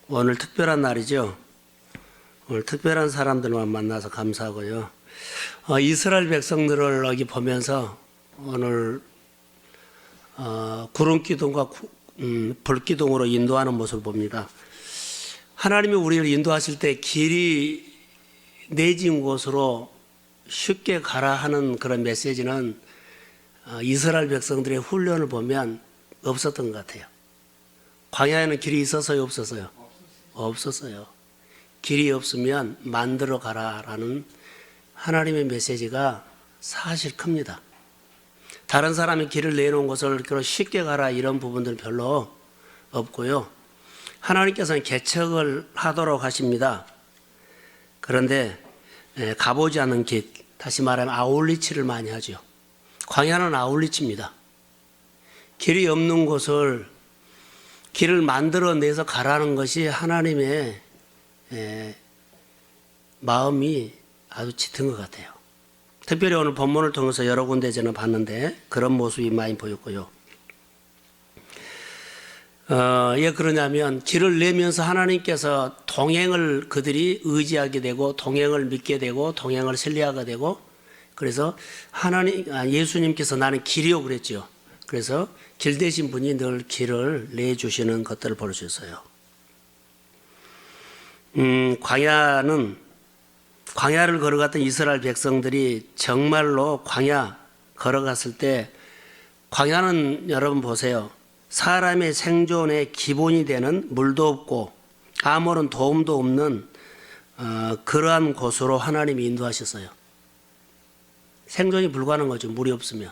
오늘 특별한 날이죠. 오늘 특별한 사람들만 만나서 감사하고요. 이스라엘 백성들을 여기 보면서 오늘 구름기둥과 불기둥으로 인도하는 모습을 봅니다. 하나님이 우리를 인도하실 때 길이 내진 곳으로 쉽게 가라 하는 그런 메시지는 이스라엘 백성들의 훈련을 보면 없었던 것 같아요. 광야에는 길이 있었어요, 없었어요? 없었어요. 길이 없으면 만들어 가라라는 하나님의 메시지가 사실 큽니다. 다른 사람이 길을 내놓은 것을 쉽게 가라 이런 부분들은 별로 없고요. 하나님께서는 개척을 하도록 하십니다. 그런데 가보지 않은 길, 다시 말하면 아울리치를 많이 하죠. 광야는 아울리치입니다. 길이 없는 곳을 길을 만들어내서 가라는 것이 하나님의 마음이 아주 짙은 것 같아요. 특별히 오늘 본문을 통해서 여러 군데 저는 봤는데 그런 모습이 많이 보였고요. 왜 그러냐면 길을 내면서 하나님께서 동행을 그들이 의지하게 되고 동행을 믿게 되고 동행을 신뢰하게 되고 그래서 예수님께서 나는 길이요 그랬죠. 그래서 길 대신 분이 늘 길을 내주시는 것들을 볼 수 있어요. 광야를 걸어갔던 이스라엘 백성들이 정말로 광야 걸어갔을 때 광야는 여러분 보세요. 사람의 생존의 기본이 되는 물도 없고 아무런 도움도 없는 그러한 곳으로 하나님이 인도하셨어요. 생존이 불가능한 거죠. 물이 없으면.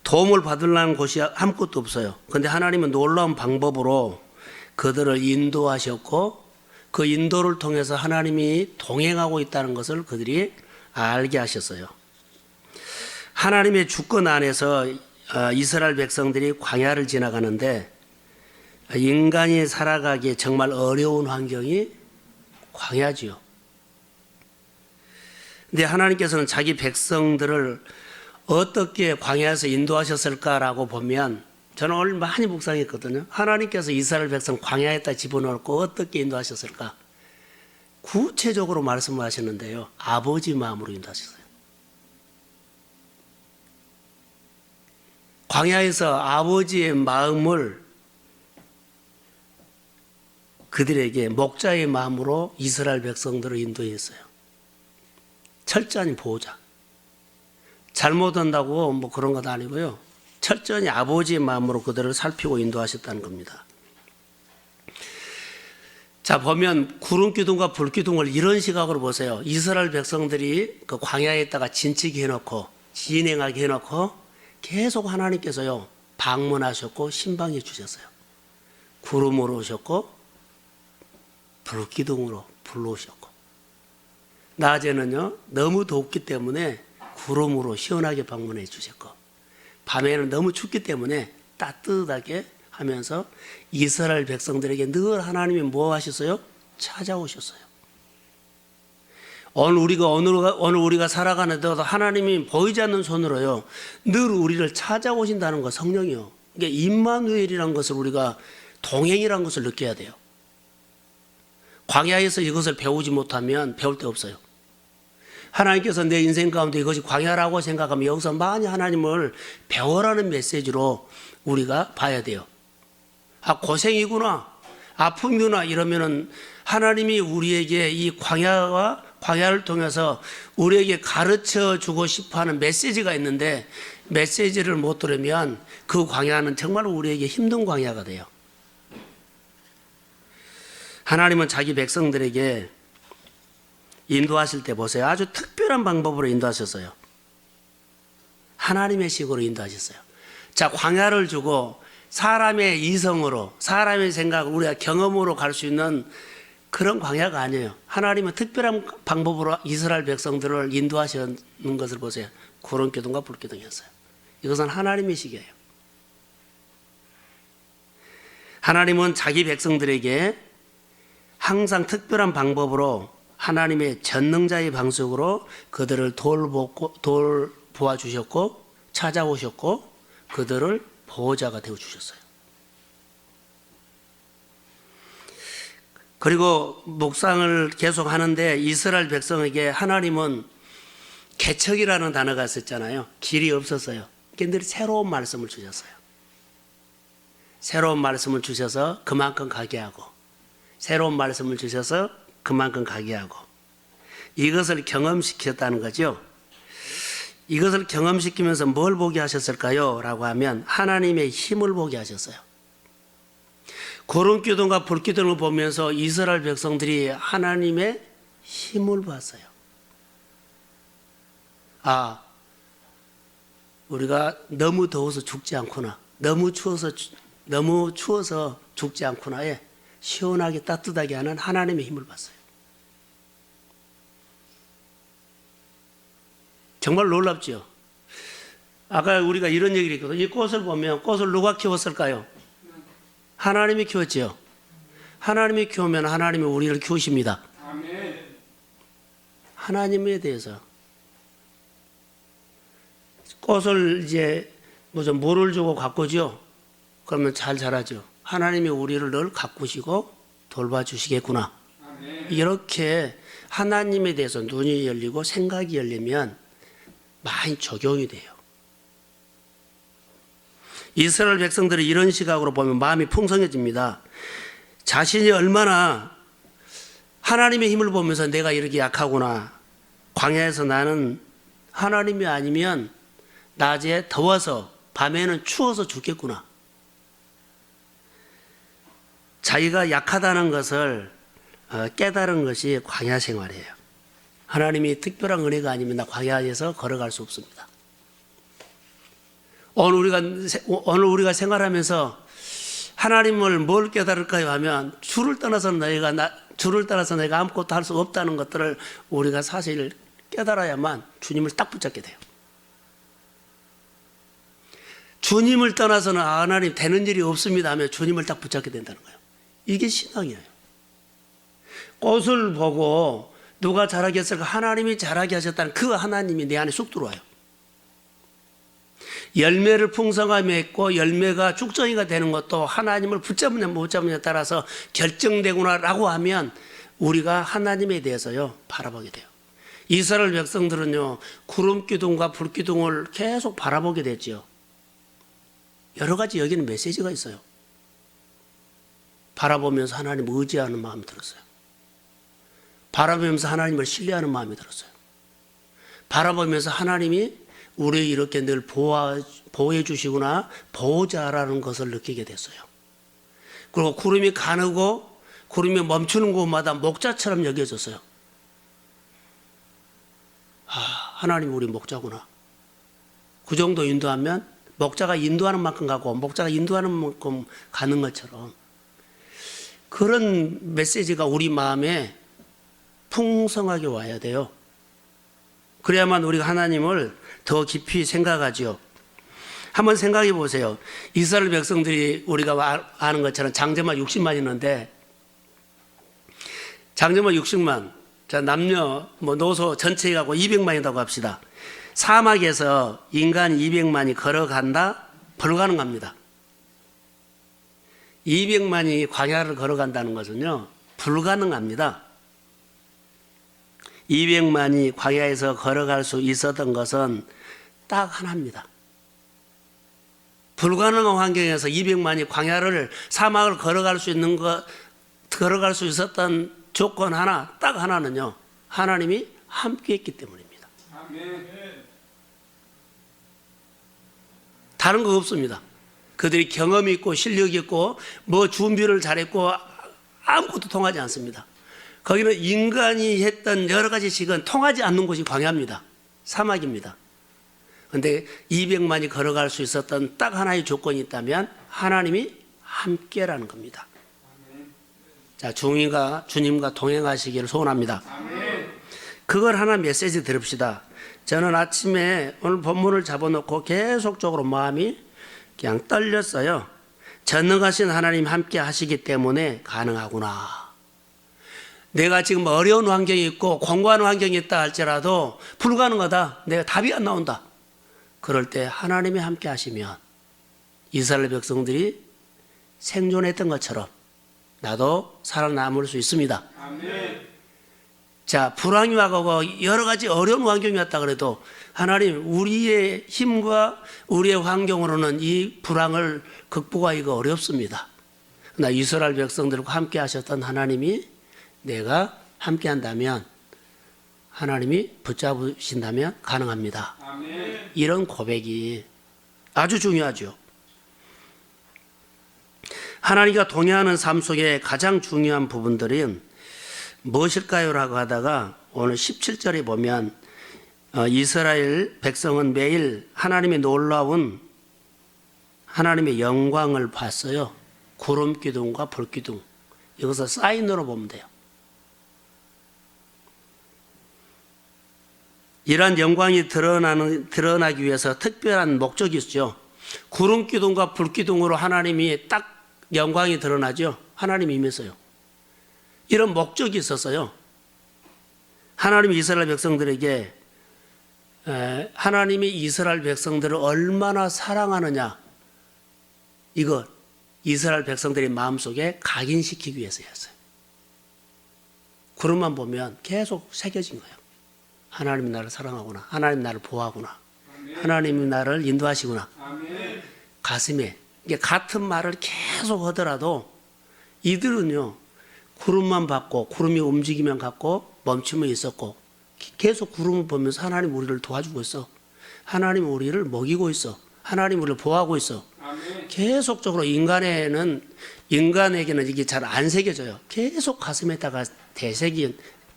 도움을 받으려는 곳이 아무것도 없어요. 그런데 하나님은 놀라운 방법으로 그들을 인도하셨고 그 인도를 통해서 하나님이 동행하고 있다는 것을 그들이 알게 하셨어요. 하나님의 주권 안에서 이스라엘 백성들이 광야를 지나가는데 인간이 살아가기에 정말 어려운 환경이 광야지요. 근데 하나님께서는 자기 백성들을 어떻게 광야에서 인도하셨을까라고 보면 저는 오늘 많이 묵상했거든요. 하나님께서 이스라엘 백성 광야에다 집어넣고 어떻게 인도하셨을까? 구체적으로 말씀하시는데요. 아버지 마음으로 인도하셨어요. 광야에서 아버지의 마음을 그들에게 목자의 마음으로 이스라엘 백성들을 인도했어요. 철저한 보호자. 잘못한다고 뭐 그런 것 아니고요. 철저히 아버지의 마음으로 그들을 살피고 인도하셨다는 겁니다. 자, 보면 구름기둥과 불기둥을 이런 시각으로 보세요. 이스라엘 백성들이 그 광야에 있다가 진치게 해놓고 진행하게 해놓고 계속 하나님께서요 방문하셨고 신방해 주셨어요. 구름으로 오셨고 불기둥으로 불러오셨고 낮에는요 너무 덥기 때문에 구름으로 시원하게 방문해 주셨고 밤에는 너무 춥기 때문에 따뜻하게 하면서 이스라엘 백성들에게 늘 하나님이 뭐 하셨어요? 찾아오셨어요. 오늘 우리가 살아가는 데도 하나님이 보이지 않는 손으로요 늘 우리를 찾아오신다는 거 성령이요. 그러니까 임마누엘이라는 것을 우리가 동행이라는 것을 느껴야 돼요. 광야에서 이것을 배우지 못하면 배울 데 없어요. 하나님께서 내 인생 가운데 이것이 광야라고 생각하면 여기서 많이 하나님을 배워라는 메시지로 우리가 봐야 돼요. 아, 고생이구나, 아픔이구나 이러면은 하나님이 우리에게 이 광야를 통해서 우리에게 가르쳐 주고 싶어 하는 메시지가 있는데 메시지를 못 들으면 그 광야는 정말 우리에게 힘든 광야가 돼요. 하나님은 자기 백성들에게 인도하실 때 보세요. 아주 특별한 방법으로 인도하셨어요. 하나님의 식으로 인도하셨어요. 자, 광야를 주고 사람의 이성으로, 사람의 생각을 우리가 경험으로 갈 수 있는 그런 광야가 아니에요. 하나님은 특별한 방법으로 이스라엘 백성들을 인도하시는 것을 보세요. 구름기둥과 불기둥이었어요. 이것은 하나님의 식이에요. 하나님은 자기 백성들에게 항상 특별한 방법으로 하나님의 전능자의 방식으로 그들을 돌보아 주셨고 찾아오셨고 그들을 보호자가 되어 주셨어요. 그리고 묵상을 계속 하는데 이스라엘 백성에게 하나님은 개척이라는 단어가 있었잖아요. 길이 없었어요. 걔들이 새로운 말씀을 주셨어요. 새로운 말씀을 주셔서 그만큼 가게 하고, 새로운 말씀을 주셔서 그만큼 가게 하고, 이것을 경험시켰다는 거죠. 이것을 경험시키면서 뭘 보게 하셨을까요? 라고 하면 하나님의 힘을 보게 하셨어요. 구름기둥과 불기둥을 보면서 이스라엘 백성들이 하나님의 힘을 봤어요. 아, 우리가 너무 더워서 죽지 않구나. 너무 추워서 죽지 않구나에 시원하게 따뜻하게 하는 하나님의 힘을 봤어요. 정말 놀랍죠. 아까 우리가 이런 얘기를 했거든요. 이 꽃을 보면 꽃을 누가 키웠을까요? 하나님이 키웠죠. 하나님이 키우면 하나님이 우리를 키우십니다. 하나님에 대해서 꽃을 이제 무슨 물을 주고 가꾸죠. 그러면 잘 자라죠. 하나님이 우리를 늘 가꾸시고 돌봐주시겠구나. 이렇게 하나님에 대해서 눈이 열리고 생각이 열리면 많이 적용이 돼요. 이스라엘 백성들이 이런 시각으로 보면 마음이 풍성해집니다. 자신이 얼마나 하나님의 힘을 보면서 내가 이렇게 약하구나. 광야에서 나는 하나님이 아니면 낮에 더워서 밤에는 추워서 죽겠구나. 자기가 약하다는 것을 깨달은 것이 광야 생활이에요. 하나님이 특별한 은혜가 아니면 나 광야에서 걸어갈 수 없습니다. 오늘 우리가 생활하면서 하나님을 뭘 깨달을까요 하면 주를 떠나서 내가 아무것도 할 수 없다는 것들을 우리가 사실 깨달아야만 주님을 딱 붙잡게 돼요. 주님을 떠나서는 하나님 되는 일이 없습니다 하면 주님을 딱 붙잡게 된다는 거예요. 이게 신앙이에요. 꽃을 보고 누가 자라게 했을까? 하나님이 자라게 하셨다는 그 하나님이 내 안에 쑥 들어와요. 열매를 풍성하게 맺고 열매가 쭉정이가 되는 것도 하나님을 붙잡느냐 못 잡느냐에 따라서 결정되구나라고 하면 우리가 하나님에 대해서요 바라보게 돼요. 이스라엘 백성들은요 구름기둥과 불기둥을 계속 바라보게 됐죠. 여러 가지 여기는 메시지가 있어요. 바라보면서 하나님을 의지하는 마음이 들었어요. 바라보면서 하나님을 신뢰하는 마음이 들었어요. 바라보면서 하나님이 우리 이렇게 늘 보호해 주시구나, 보호자라는 것을 느끼게 됐어요. 그리고 구름이 가누고 구름이 멈추는 곳마다 목자처럼 여겨졌어요. 하나님 우리 목자구나. 그 정도 인도하면 목자가 인도하는 만큼 가고 목자가 인도하는 만큼 가는 것처럼 그런 메시지가 우리 마음에 풍성하게 와야 돼요. 그래야만 우리가 하나님을 더 깊이 생각하죠. 한번 생각해 보세요. 이스라엘 백성들이 우리가 아는 것처럼 장제만 60만 있는데 장제만 60만, 자 남녀 노소 전체 해가고 200만이라고 합시다. 사막에서 인간 200만이 걸어간다? 불가능합니다. 200만이 광야를 걸어간다는 것은요 불가능합니다. 200만이 광야에서 걸어갈 수 있었던 것은 딱 하나입니다. 불가능한 환경에서 200만이 광야를 사막을 걸어갈 수 있었던 조건 하나, 딱 하나는요 하나님이 함께했기 때문입니다. 다른 거 없습니다. 그들이 경험이 있고 실력이 있고 뭐 준비를 잘했고 아무것도 통하지 않습니다. 거기는 인간이 했던 여러 가지 식은 통하지 않는 곳이 광야입니다. 사막입니다. 그런데 200만이 걸어갈 수 있었던 딱 하나의 조건이 있다면 하나님이 함께라는 겁니다. 자, 주님과 동행하시기를 소원합니다. 그걸 하나 메시지 들읍시다. 저는 아침에 오늘 본문을 잡아놓고 계속적으로 마음이 그냥 떨렸어요. 전능하신 하나님 함께 하시기 때문에 가능하구나. 내가 지금 어려운 환경이 있고 공고한 환경이 있다 할지라도 불가능하다. 내가 답이 안 나온다. 그럴 때 하나님이 함께 하시면 이스라엘 백성들이 생존했던 것처럼 나도 살아남을 수 있습니다. 자, 불황이 와가고 여러 가지 어려운 환경이 왔다 그래도 하나님, 우리의 힘과 우리의 환경으로는 이 불황을 극복하기가 어렵습니다. 나 이스라엘 백성들과 함께 하셨던 하나님이 내가 함께 한다면, 하나님이 붙잡으신다면 가능합니다. 이런 고백이 아주 중요하죠. 하나님과 동행하는 삶 속에 가장 중요한 부분들은 무엇일까요? 라고 하다가 오늘 17절에 보면 이스라엘 백성은 매일 하나님의 놀라운 하나님의 영광을 봤어요. 구름 기둥과 불 기둥. 이것을 사인으로 보면 돼요. 이러한 영광이 드러나기 위해서 특별한 목적이 있죠. 구름 기둥과 불 기둥으로 하나님이 딱 영광이 드러나죠. 하나님이 임했어요. 이런 목적이 있었어요. 하나님이 이스라엘 백성들에게 하나님이 이스라엘 백성들을 얼마나 사랑하느냐, 이거 이스라엘 백성들의 마음속에 각인시키기 위해서였어요. 구름만 보면 계속 새겨진 거예요. 하나님이 나를 사랑하구나, 하나님이 나를 보호하구나, 하나님이 나를 인도하시구나. 가슴에 이게 같은 말을 계속 하더라도 이들은요, 구름만 봤고 구름이 움직이면 갔고 멈추면 있었고 계속 구름을 보면서 하나님 우리를 도와주고 있어, 하나님 우리를 먹이고 있어, 하나님 우리를 보호하고 있어. 계속적으로 인간에게는 이게 잘 안 새겨져요. 계속 가슴에다가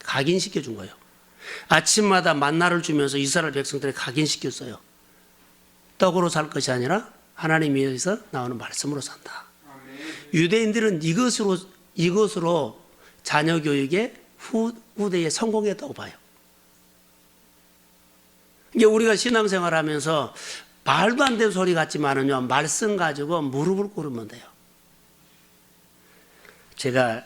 각인시켜 준 거예요. 아침마다 만나를 주면서 이스라엘 백성들에 각인시켰어요. 떡으로 살 것이 아니라 하나님에서 나오는 말씀으로 산다. 유대인들은 이것으로 자녀 교육에 후대에 성공했다고 봐요. 이게 우리가 신앙생활 하면서 말도 안 되는 소리 같지만은요, 말씀 가지고 무릎을 꿇으면 돼요. 제가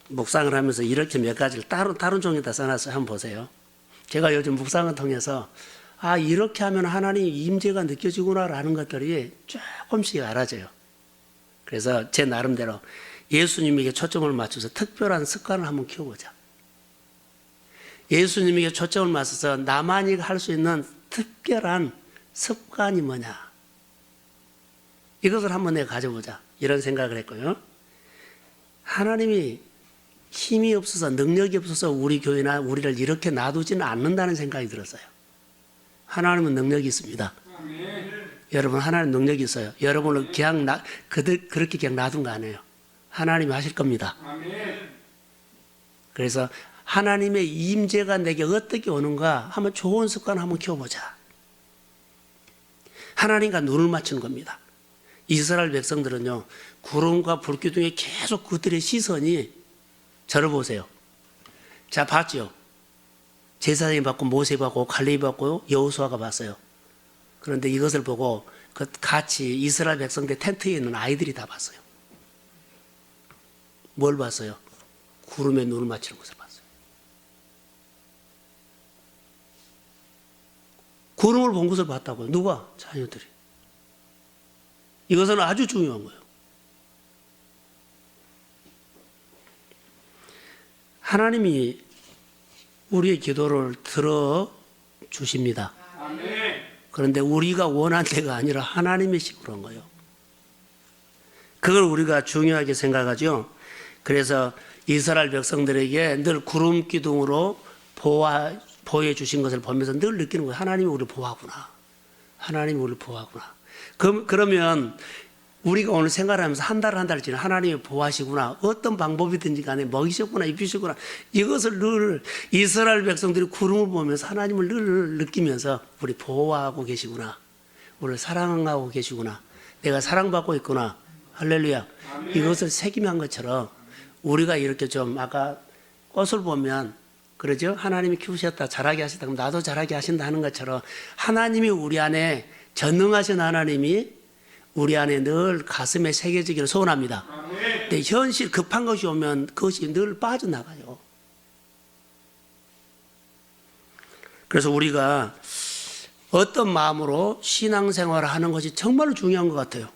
묵상을 하면서 이렇게 몇 가지를 다른 종이에다 써놨어요. 한번 보세요. 제가 요즘 묵상을 통해서 이렇게 하면 하나님 임재가 느껴지구나라는 것들이 조금씩 알아져요. 그래서 제 나름대로 예수님에게 초점을 맞춰서 특별한 습관을 한번 키워보자. 예수님에게 초점을 맞춰서 나만이 할 수 있는 특별한 습관이 뭐냐, 이것을 한번 내가 가져보자, 이런 생각을 했고요. 하나님이 힘이 없어서, 능력이 없어서 우리 교회나 우리를 이렇게 놔두지는 않는다는 생각이 들었어요. 하나님은 능력이 있습니다. 여러분, 하나님 능력이 있어요. 여러분은 그냥 그렇게 그냥 놔둔 거 아니에요. 하나님이 하실 겁니다. 그래서 하나님의 임재가 내게 어떻게 오는가 한번 좋은 습관 한번 키워보자. 하나님과 눈을 맞추는 겁니다. 이스라엘 백성들은요, 구름과 불기둥에 계속 그들의 시선이, 저를 보세요. 자, 봤죠? 제사장이 봤고 모세 봤고 갈렙이 봤고 여호수아가 봤어요. 그런데 이것을 보고 같이 이스라엘 백성들 텐트에 있는 아이들이 다 봤어요. 뭘 봤어요? 구름에 눈을 맞추는 것을 봤어요. 구름을 본 것을 봤다고요. 누가? 자녀들이. 이것은 아주 중요한 거예요. 하나님이 우리의 기도를 들어주십니다. 그런데 우리가 원한 데가 아니라 하나님의 식으로 한 거예요. 그걸 우리가 중요하게 생각하죠. 그래서 이스라엘 백성들에게 늘 구름 기둥으로 보호해 주신 것을 보면서 늘 느끼는 거예요. 하나님이 우리를 보호하구나. 하나님이 우리를 보호하구나. 그러면 우리가 오늘 생활하면서 한 달 지나 하나님이 보호하시구나, 어떤 방법이든지 간에 먹이셨구나, 입히셨구나, 이것을 늘 이스라엘 백성들이 구름을 보면서 하나님을 늘 느끼면서 우리 보호하고 계시구나, 우리를 사랑하고 계시구나, 내가 사랑받고 있구나, 할렐루야. 이것을 새김한 것처럼 우리가 이렇게 좀 아까 꽃을 보면 그러죠? 하나님이 키우셨다, 자라게 하셨다, 그럼 나도 자라게 하신다 하는 것처럼 하나님이 우리 안에, 전능하신 하나님이 우리 안에 늘 가슴에 새겨지기를 소원합니다. 근데 현실 급한 것이 오면 그것이 늘 빠져나가요. 그래서 우리가 어떤 마음으로 신앙생활을 하는 것이 정말로 중요한 것 같아요.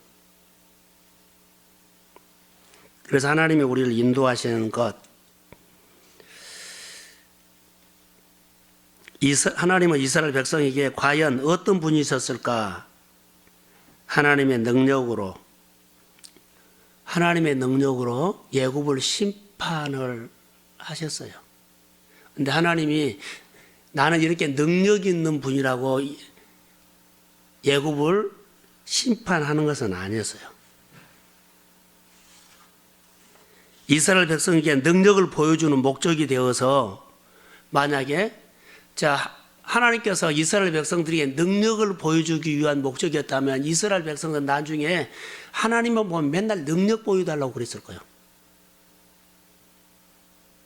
그래서 하나님이 우리를 인도하시는 것, 하나님은 이스라엘 백성에게 과연 어떤 분이 있었을까? 하나님의 능력으로 애굽을 심판을 하셨어요. 근데 하나님이 나는 이렇게 능력 있는 분이라고 애굽을 심판하는 것은 아니었어요. 이스라엘 백성에게 능력을 보여주는 목적이 되어서 만약에 하나님께서 이스라엘 백성들에게 능력을 보여주기 위한 목적이었다면 이스라엘 백성은 나중에 하나님만 보면 맨날 능력 보여달라고 그랬을 거예요.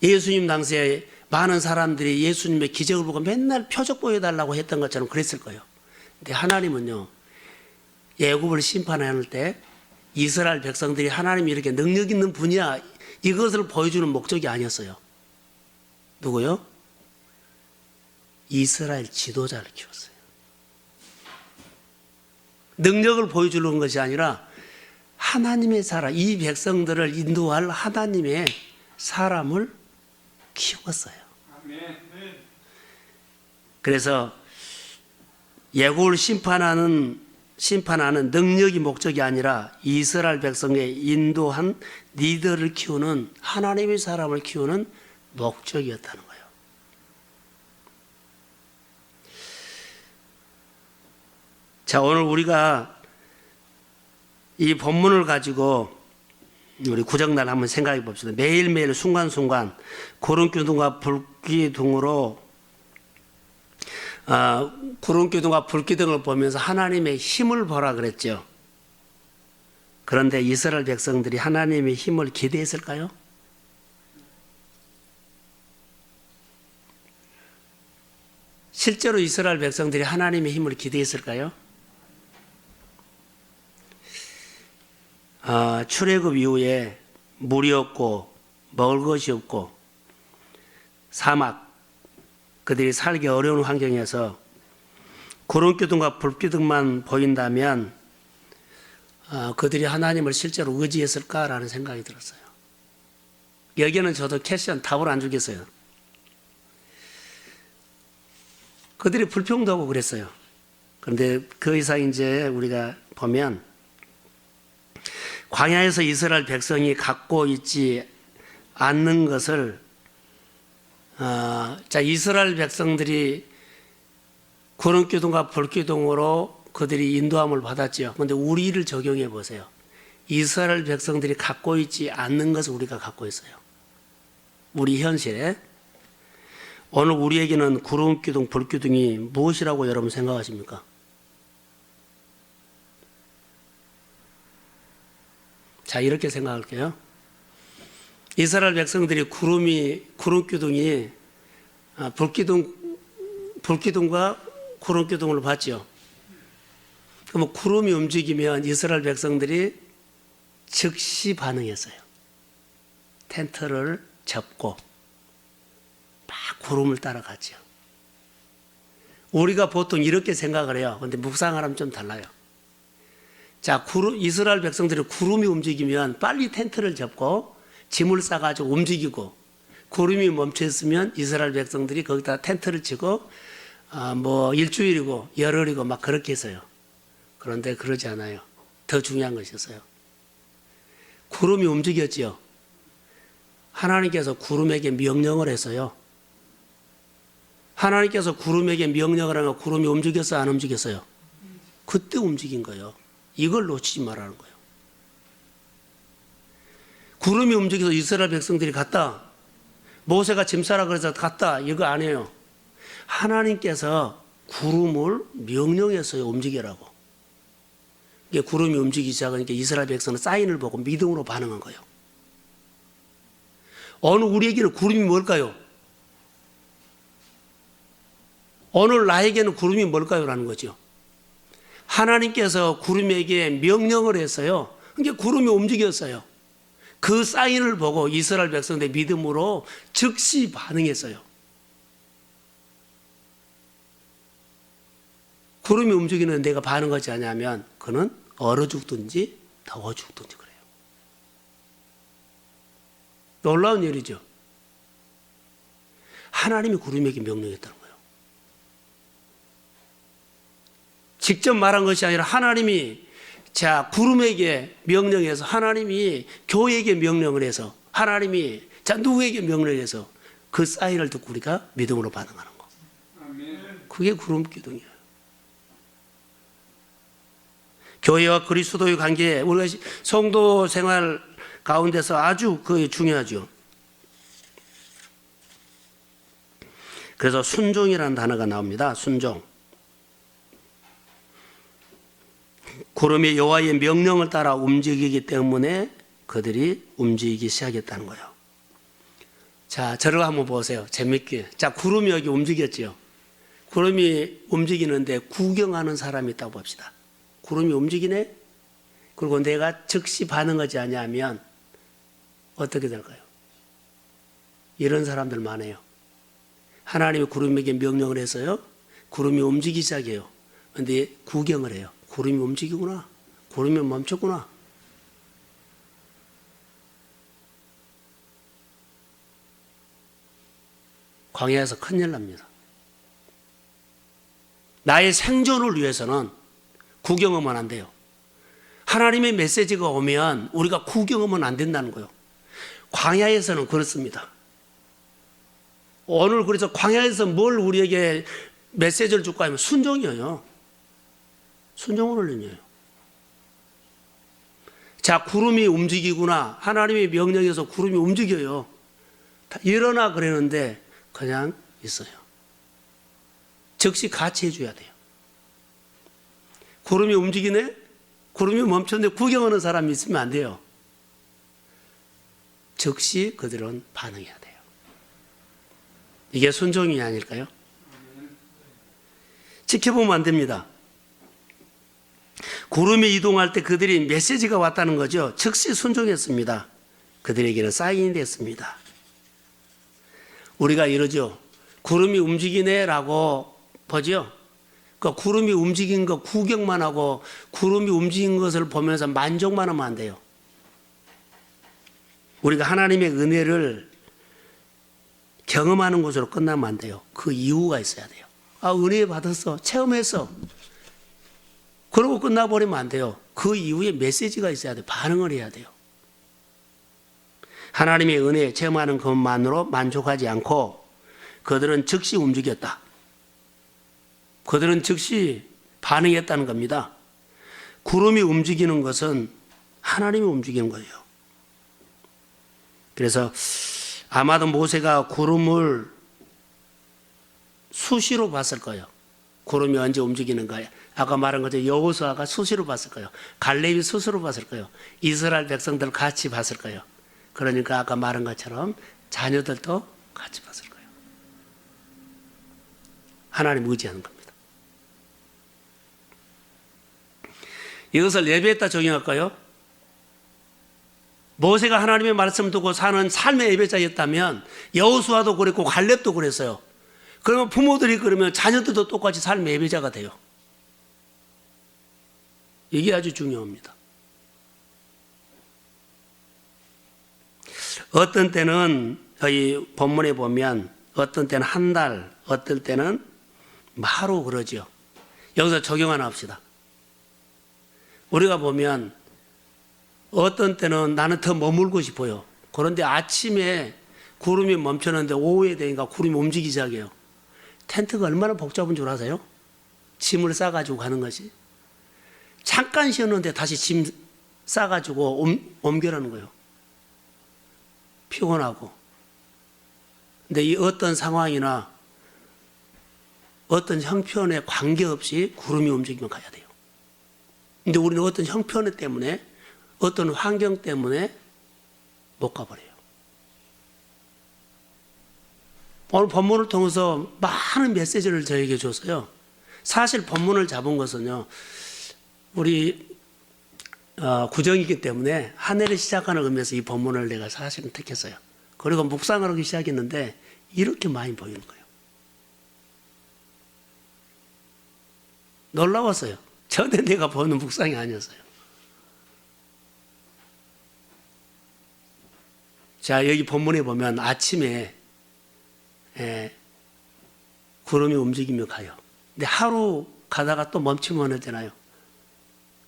예수님 당시에 많은 사람들이 예수님의 기적을 보고 맨날 표적 보여달라고 했던 것처럼 그랬을 거예요. 근데 하나님은요, 애굽을 심판할 때 이스라엘 백성들이 하나님이 이렇게 능력 있는 분이야 이것을 보여주는 목적이 아니었어요. 누구요? 이스라엘 지도자를 키웠어요. 능력을 보여주는 것이 아니라 하나님의 사람, 이 백성들을 인도할 하나님의 사람을 키웠어요. 그래서 애굽을 심판하는 능력이 목적이 아니라 이스라엘 백성의 인도한 리더를 키우는 하나님의 사람을 키우는 목적이었다는 거예요. 자, 오늘 우리가 이 본문을 가지고 우리 구정날 한번 생각해 봅시다. 매일매일 순간순간 구름기둥과 불기둥으로 구름기둥과 불기둥을 보면서 하나님의 힘을 보라 그랬죠. 그런데 이스라엘 백성들이 하나님의 힘을 기대했을까요? 실제로 이스라엘 백성들이 하나님의 힘을 기대했을까요? 출애굽 이후에 물이 없고 먹을 것이 없고 사막, 그들이 살기 어려운 환경에서 구름기둥과 불기둥만 보인다면 그들이 하나님을 실제로 의지했을까라는 생각이 들었어요. 여기는 저도 캐시언 답을 안 주겠어요. 그들이 불평도 하고 그랬어요. 그런데 그 이상 이제 우리가 보면 광야에서 이스라엘 백성이 갖고 있지 않는 것을 이스라엘 백성들이 구름기둥과 불기둥으로 그들이 인도함을 받았죠. 그런데 우리를 적용해 보세요. 이스라엘 백성들이 갖고 있지 않는 것을 우리가 갖고 있어요. 우리 현실에. 오늘 우리에게는 구름기둥, 불기둥이 무엇이라고 여러분 생각하십니까? 자, 이렇게 생각할게요. 이스라엘 백성들이 구름기둥이 불기둥과 구름기둥을 봤죠. 그럼 구름이 움직이면 이스라엘 백성들이 즉시 반응했어요. 텐트를 접고 막 구름을 따라갔죠. 우리가 보통 이렇게 생각을 해요. 그런데 묵상하면 좀 달라요. 자, 이스라엘 백성들이 구름이 움직이면 빨리 텐트를 접고 짐을 싸가지고 움직이고, 구름이 멈춰있으면 이스라엘 백성들이 거기다 텐트를 치고 일주일이고 열흘이고 막 그렇게 했어요. 그런데 그러지 않아요. 더 중요한 것이 있어요. 구름이 움직였지요. 하나님께서 구름에게 명령을 했어요. 하나님께서 구름에게 명령을 하면 구름이 움직였어요, 안 움직였어요? 그때 움직인 거예요. 이걸 놓치지 말라는 거예요. 구름이 움직여서 이스라엘 백성들이 갔다. 모세가 짐 싸라 그래서 갔다. 이거 아니에요. 하나님께서 구름을 명령했어요. 움직이라고. 이게 구름이 움직이기 시작하니까 이스라엘 백성은 사인을 보고 믿음으로 반응한 거예요. 오늘 우리에게는 구름이 뭘까요? 오늘 나에게는 구름이 뭘까요? 라는 거죠. 하나님께서 구름에게 명령을 했어요. 그러니까 구름이 움직였어요. 그 사인을 보고 이스라엘 백성들의 믿음으로 즉시 반응했어요. 구름이 움직이는 내가 반응하지 않냐면 그는 얼어 죽든지 더워 죽든지 그래요. 놀라운 일이죠. 하나님이 구름에게 명령했다는 거예요. 직접 말한 것이 아니라 하나님이 자 구름에게 명령해서 하나님이 교회에게 명령을 해서 하나님이 자 누구에게 명령해서 그 사인을 듣고 우리가 믿음으로 반응하는 거. 그게 구름 기둥이에요. 교회와 그리스도의 관계, 우리가 성도 생활 가운데서 아주 그게 중요하죠. 그래서 순종이라는 단어가 나옵니다. 순종. 구름이 여호와의 명령을 따라 움직이기 때문에 그들이 움직이기 시작했다는 거예요. 자, 저를 한번 보세요. 재밌게. 자, 구름이 여기 움직였지요. 구름이 움직이는데 구경하는 사람이 있다고 봅시다. 구름이 움직이네? 그리고 내가 즉시 반응하지 않냐면 어떻게 될까요? 이런 사람들 많아요. 하나님이 구름에게 명령을 해서요. 구름이 움직이기 시작해요. 그런데 구경을 해요. 구름이 움직이구나. 구름이 멈췄구나. 광야에서 큰일 납니다. 나의 생존을 위해서는 구경하면 안 돼요. 하나님의 메시지가 오면 우리가 구경하면 안 된다는 거예요. 광야에서는 그렇습니다. 오늘 그래서 광야에서 뭘 우리에게 메시지를 줄까 하면 순종이에요. 순종을 올리네요. 자, 구름이 움직이구나. 하나님의 명령에서 구름이 움직여요. 일어나 그러는데 그냥 있어요. 즉시 같이 해줘야 돼요. 구름이 움직이네? 구름이 멈췄는데 구경하는 사람이 있으면 안 돼요. 즉시 그들은 반응해야 돼요. 이게 순종이 아닐까요? 지켜보면 안 됩니다. 구름이 이동할 때 그들이 메시지가 왔다는 거죠. 즉시 순종했습니다. 그들에게는 사인이 됐습니다. 우리가 이러죠. 구름이 움직이네라고 보죠. 그 구름이 움직인 거 구경만 하고 구름이 움직인 것을 보면서 만족만 하면 안 돼요. 우리가 하나님의 은혜를 경험하는 것으로 끝나면 안 돼요. 그 이유가 있어야 돼요. 아, 은혜 받았어. 체험했어. 그러고 끝나버리면 안 돼요. 그 이후에 메시지가 있어야 돼요. 반응을 해야 돼요. 하나님의 은혜 체험하는 것만으로 만족하지 않고 그들은 즉시 움직였다. 그들은 즉시 반응했다는 겁니다. 구름이 움직이는 것은 하나님이 움직이는 거예요. 그래서 아마도 모세가 구름을 수시로 봤을 거예요. 구름이 언제 움직이는가. 아까 말한 것처럼 여호수아가 수시로 봤을 거예요. 갈렙이 수시로 봤을 거예요. 이스라엘 백성들 같이 봤을 거예요. 그러니까 아까 말한 것처럼 자녀들도 같이 봤을 거예요. 하나님 의지하는 겁니다. 이것을 예배에다 적용할까요? 모세가 하나님의 말씀을 듣고 사는 삶의 예배자였다면 여호수아도 그랬고 갈렙도 그랬어요. 그러면 부모들이 그러면 자녀들도 똑같이 삶의 예배자가 돼요. 이게 아주 중요합니다. 어떤 때는 이 본문에 보면 어떤 때는 한 달, 어떨 때는 하루 그러죠. 여기서 적용 하나 합시다. 우리가 보면 어떤 때는 나는 더 머물고 싶어요. 그런데 아침에 구름이 멈췄는데 오후에 되니까 구름이 움직이기 시작해요. 텐트가 얼마나 복잡한 줄 아세요? 짐을 싸가지고 가는 것이. 잠깐 쉬었는데 다시 짐 싸가지고 옮겨라는 거예요. 피곤하고. 근데 이 어떤 상황이나 어떤 형편에 관계없이 구름이 움직이면 가야 돼요. 근데 우리는 어떤 형편 때문에 어떤 환경 때문에 못 가버려요. 오늘 본문을 통해서 많은 메시지를 저에게 줬어요. 사실 본문을 잡은 것은요, 우리 구정이기 때문에 한 해를 시작하는 의미에서 이 본문을 내가 사실은 택했어요. 그리고 묵상을 하기 시작했는데 이렇게 많이 보이는 거예요. 놀라웠어요. 전에 내가 보는 묵상이 아니었어요. 자, 여기 본문에 보면 아침에 구름이 움직이며 가요. 근데 하루 가다가 또 멈추면 하잖아요.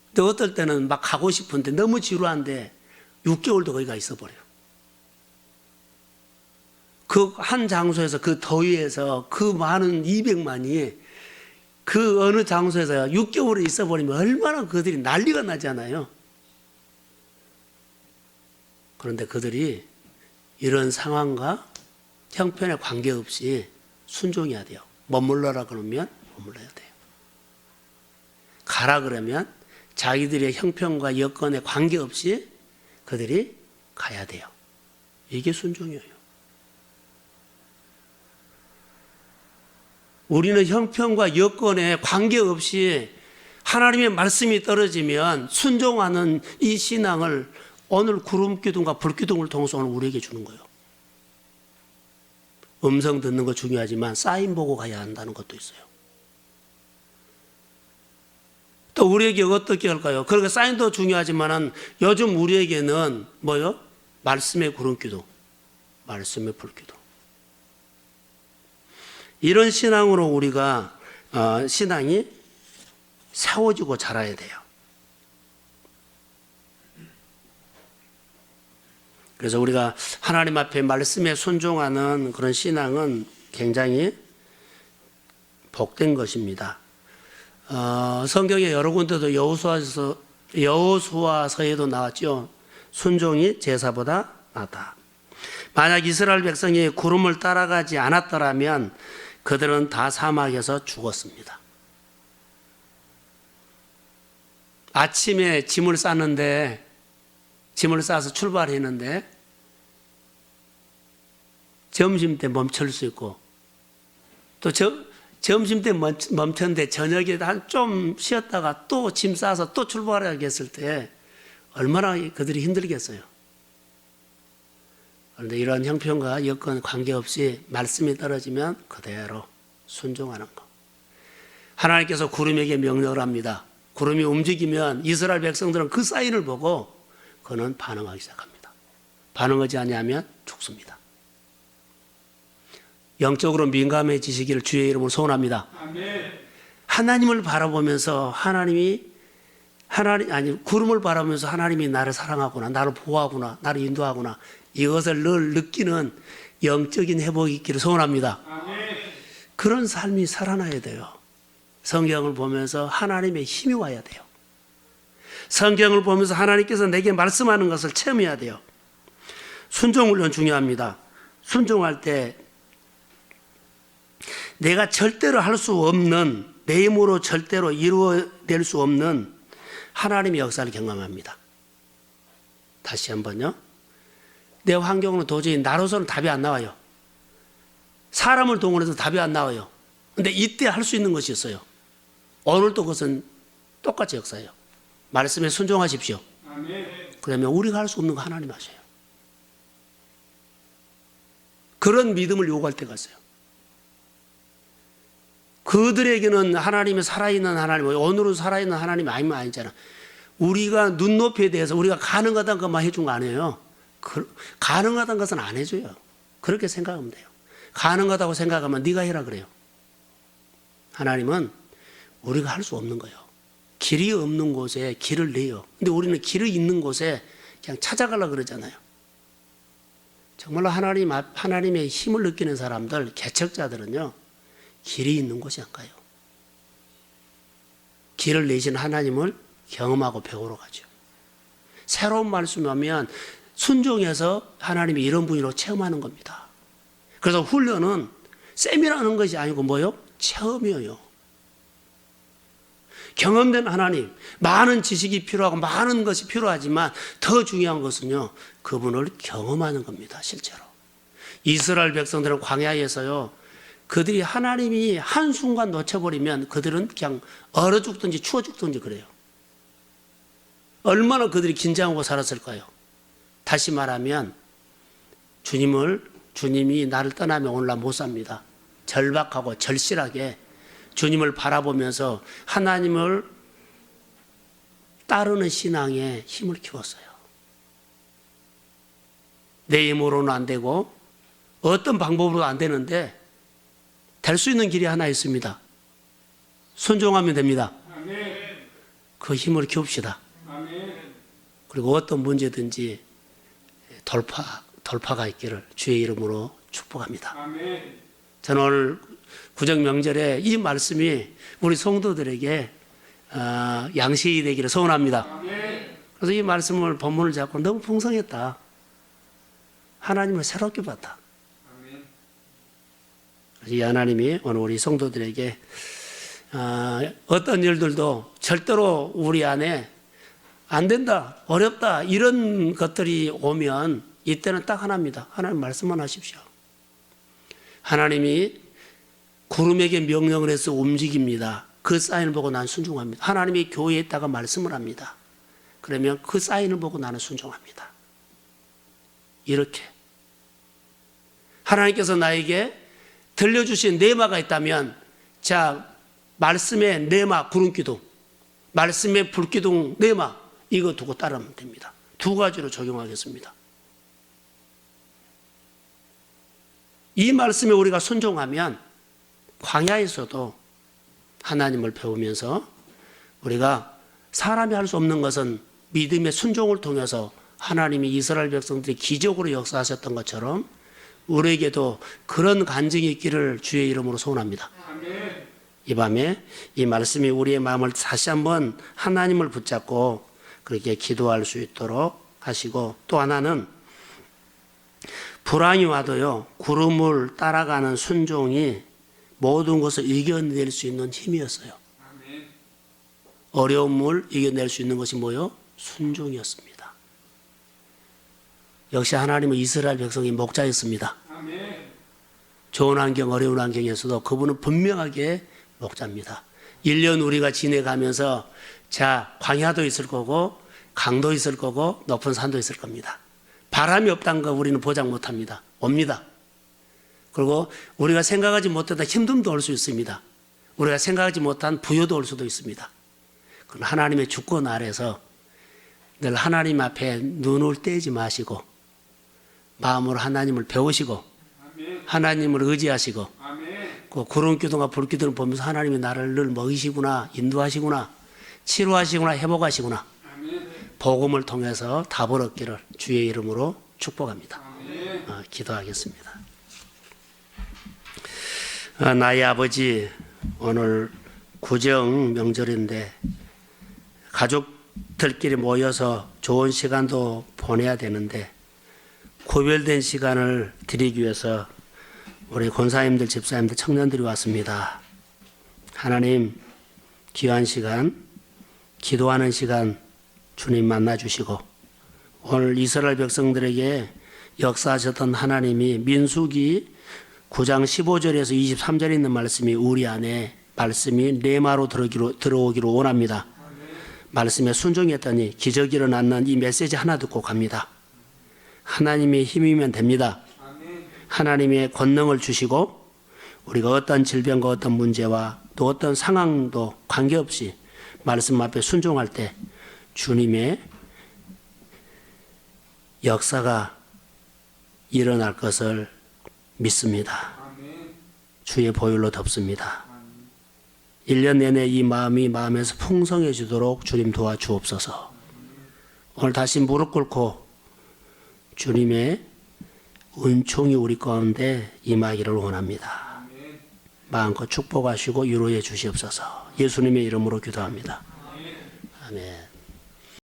근데 어떨 때는 막 가고 싶은데 너무 지루한데 6개월도 거기 가 있어 버려요. 그 한 장소에서 그 더위에서 그 많은 200만이 그 어느 장소에서 6개월을 있어 버리면 얼마나 그들이 난리가 나잖아요. 그런데 그들이 이런 상황과 형편에 관계없이 순종해야 돼요. 머물러라 그러면 머물러야 돼요. 가라 그러면 자기들의 형편과 여건에 관계없이 그들이 가야 돼요. 이게 순종이에요. 우리는 형편과 여건에 관계없이 하나님의 말씀이 떨어지면 순종하는 이 신앙을 오늘 구름기둥과 불기둥을 통해서 오늘 우리에게 주는 거예요. 음성 듣는 거 중요하지만 사인 보고 가야 한다는 것도 있어요. 또 우리에게 어떻게 할까요? 그러니까 사인도 중요하지만은 요즘 우리에게는 뭐요? 말씀의 구름기둥, 말씀의 불기둥. 이런 신앙으로 우리가 신앙이 세워지고 자라야 돼요. 그래서 우리가 하나님 앞에 말씀에 순종하는 그런 신앙은 굉장히 복된 것입니다. 성경에 여러 군데도 여호수아서에도 나왔죠. 순종이 제사보다 낫다. 만약 이스라엘 백성이 구름을 따라가지 않았더라면 그들은 다 사막에서 죽었습니다. 아침에 짐을 싸서 출발했는데 점심때 멈출 수 있고 또 점심때 멈췄는데 저녁에 좀 쉬었다가 또 짐 싸서 또 출발하게 했을 때 얼마나 그들이 힘들겠어요. 그런데 이런 형편과 여건 관계없이 말씀이 떨어지면 그대로 순종하는 것. 하나님께서 구름에게 명령을 합니다. 구름이 움직이면 이스라엘 백성들은 그 사인을 보고 그는 반응하기 시작합니다. 반응하지 않으면 죽습니다. 영적으로 민감해지시기를 주의 이름으로 소원합니다. 아멘. 하나님을 바라보면서 구름을 바라보면서 하나님이 나를 사랑하구나, 나를 보호하구나, 나를 인도하구나, 이것을 늘 느끼는 영적인 회복이 있기를 소원합니다. 아멘. 그런 삶이 살아나야 돼요. 성경을 보면서 하나님의 힘이 와야 돼요. 성경을 보면서 하나님께서 내게 말씀하는 것을 체험해야 돼요. 순종훈련 중요합니다. 순종할 때 내가 절대로 할 수 없는, 내 힘으로 절대로 이루어낼 수 없는 하나님의 역사를 경험합니다. 다시 한번요. 내 환경은 도저히 나로서는 답이 안 나와요. 사람을 동원해서 답이 안 나와요. 그런데 이때 할 수 있는 것이 있어요. 오늘도 그것은 똑같이 역사예요. 말씀에 순종하십시오. 아멘. 그러면 우리가 할 수 없는 거 하나님 하셔요. 그런 믿음을 요구할 때가 있어요. 그들에게는 하나님이 살아있는 하나님, 오늘은 살아있는 하나님이 아니면 아니잖아. 우리가 눈높이에 대해서 우리가 가능하다는 것만 해준 거 아니에요. 가능하다는 것은 안 해줘요. 그렇게 생각하면 돼요. 가능하다고 생각하면 네가 해라 그래요. 하나님은 우리가 할 수 없는 거예요. 길이 없는 곳에 길을 내요. 근데 우리는 길이 있는 곳에 그냥 찾아가려고 그러잖아요. 정말로 하나님의 힘을 느끼는 사람들, 개척자들은요, 길이 있는 곳에 안 가요. 길을 내신 하나님을 경험하고 배우러 가죠. 새로운 말씀이 오면 순종해서 하나님이 이런 분이로 체험하는 겁니다. 그래서 훈련은 세미나하는 것이 아니고 뭐요? 체험이에요. 경험된 하나님, 많은 지식이 필요하고 많은 것이 필요하지만 더 중요한 것은요, 그분을 경험하는 겁니다. 실제로. 이스라엘 백성들은 광야에서요, 그들이 하나님이 한순간 놓쳐버리면 그들은 그냥 얼어 죽든지 추워 죽든지 그래요. 얼마나 그들이 긴장하고 살았을까요? 다시 말하면 주님이 나를 떠나면 오늘날 못 삽니다. 절박하고 절실하게 주님을 바라보면서 하나님을 따르는 신앙에 힘을 키웠어요. 내 힘으로는 안 되고 어떤 방법으로도 안 되는데 될 수 있는 길이 하나 있습니다. 순종하면 됩니다. 그 힘을 키웁시다. 그리고 어떤 문제든지 돌파가 있기를 주의 이름으로 축복합니다. 저는 오늘 구정 명절에 이 말씀이 우리 성도들에게 양식이 되기를 소원합니다. 그래서 이 말씀을 본문을 잡고 너무 풍성했다. 하나님을 새롭게 봤다. 이 하나님이 오늘 우리 성도들에게 어떤 일들도 절대로 우리 안에 안 된다, 어렵다 이런 것들이 오면 이때는 딱 하나입니다. 하나님 말씀만 하십시오. 하나님이 구름에게 명령을 해서 움직입니다. 그 사인을 보고 난 순종합니다. 하나님이 교회에 있다가 말씀을 합니다. 그러면 그 사인을 보고 나는 순종합니다. 이렇게 하나님께서 나에게 들려주신 네마가 있다면 자 말씀의 네마 구름기둥, 말씀의 불기둥 네마 이거 두고 따르면 됩니다. 두 가지로 적용하겠습니다. 이 말씀에 우리가 순종하면 광야에서도 하나님을 배우면서 우리가 사람이 할 수 없는 것은 믿음의 순종을 통해서 하나님이 이스라엘 백성들이 기적으로 역사하셨던 것처럼 우리에게도 그런 간증이 있기를 주의 이름으로 소원합니다. 이 밤에 이 말씀이 우리의 마음을 다시 한번 하나님을 붙잡고 그렇게 기도할 수 있도록 하시고, 또 하나는 불황이 와도요 구름을 따라가는 순종이 모든 것을 이겨낼 수 있는 힘이었어요. 어려움을 이겨낼 수 있는 것이 뭐요? 순종이었습니다. 역시 하나님은 이스라엘 백성이 목자였습니다. 좋은 환경, 어려운 환경에서도 그분은 분명하게 목자입니다. 1년 우리가 지내가면서 자 광야도 있을 거고 강도 있을 거고 높은 산도 있을 겁니다. 바람이 없다는 거 우리는 보장 못합니다. 옵니다. 그리고 우리가 생각하지 못했던 힘듦도 올 수 있습니다. 우리가 생각하지 못한 부여도 올 수도 있습니다. 그건 하나님의 주권 아래서 늘 하나님 앞에 눈을 떼지 마시고 마음으로 하나님을 배우시고 하나님을 의지하시고 그 구름기둥과 불기둥을 보면서 하나님이 나를 늘 먹이시구나, 인도하시구나, 치료하시구나, 회복하시구나 복음을 통해서 답을 얻기를 주의 이름으로 축복합니다. 기도하겠습니다. 나의 아버지, 오늘 구정 명절인데 가족들끼리 모여서 좋은 시간도 보내야 되는데 구별된 시간을 드리기 위해서 우리 권사님들, 집사님들, 청년들이 왔습니다. 하나님 귀한 시간, 기도하는 시간 주님 만나주시고 오늘 이스라엘 백성들에게 역사하셨던 하나님이 민수기 9장 15절에서 23절에 있는 말씀이 우리 안에 말씀이 네마로 들어오기를 원합니다. 말씀에 순종했더니 기적이 일어났는 이 메시지 하나 듣고 갑니다. 하나님의 힘이면 됩니다. 하나님의 권능을 주시고 우리가 어떤 질병과 어떤 문제와 또 어떤 상황도 관계없이 말씀 앞에 순종할 때 주님의 역사가 일어날 것을 믿습니다. 주의 보혈로 덮습니다. 1년 내내 이 마음이 마음에서 풍성해지도록 주님 도와주옵소서. 오늘 다시 무릎 꿇고 주님의 은총이 우리 가운데 임하기를 원합니다. 마음껏 축복하시고 위로해 주시옵소서. 예수님의 이름으로 기도합니다. 아멘.